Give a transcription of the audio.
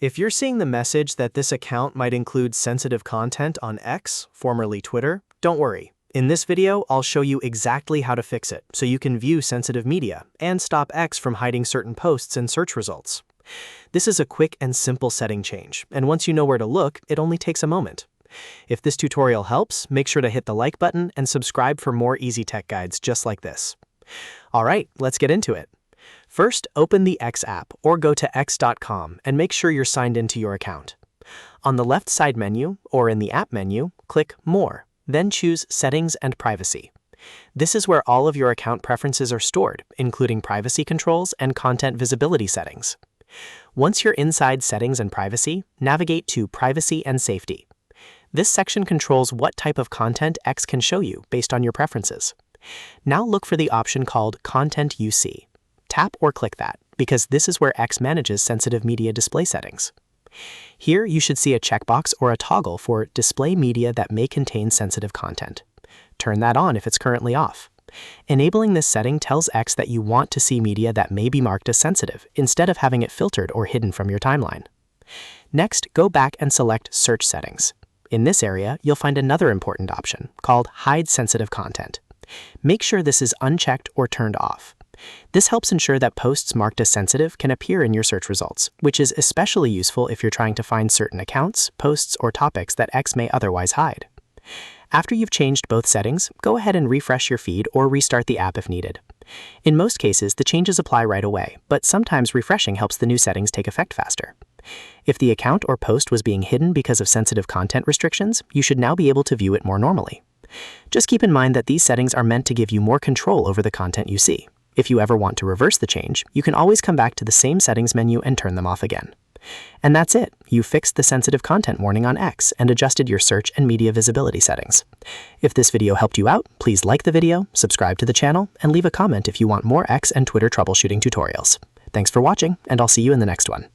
If you're seeing the message that this account might include sensitive content on X, formerly Twitter, don't worry. In this video, I'll show you exactly how to fix it so you can view sensitive media and stop X from hiding certain posts in search results. This is a quick and simple setting change, and once you know where to look, it only takes a moment. If this tutorial helps, make sure to hit the like button and subscribe for more easy tech guides just like this. All right, let's get into it. First, open the X app or go to x.com and make sure you're signed into your account. On the left side menu, or in the app menu, click More, then choose Settings and Privacy. This is where all of your account preferences are stored, including privacy controls and content visibility settings. Once you're inside Settings and Privacy, navigate to Privacy and Safety. This section controls what type of content X can show you based on your preferences. Now look for the option called Content UC. Tap or click that, because this is where X manages sensitive media display settings. Here you should see a checkbox or a toggle for Display Media that may contain sensitive content. Turn that on if it's currently off. Enabling this setting tells X that you want to see media that may be marked as sensitive, instead of having it filtered or hidden from your timeline. Next, go back and select Search Settings. In this area, you'll find another important option, called Hide Sensitive Content. Make sure this is unchecked or turned off. This helps ensure that posts marked as sensitive can appear in your search results, which is especially useful if you're trying to find certain accounts, posts, or topics that X may otherwise hide. After you've changed both settings, go ahead and refresh your feed or restart the app if needed. In most cases, the changes apply right away, but sometimes refreshing helps the new settings take effect faster. If the account or post was being hidden because of sensitive content restrictions, you should now be able to view it more normally. Just keep in mind that these settings are meant to give you more control over the content you see. If you ever want to reverse the change, you can always come back to the same settings menu and turn them off again. And that's it. You fixed the sensitive content warning on X and adjusted your search and media visibility settings. If this video helped you out, please like the video, subscribe to the channel, and leave a comment if you want more X and Twitter troubleshooting tutorials. Thanks for watching, and I'll see you in the next one.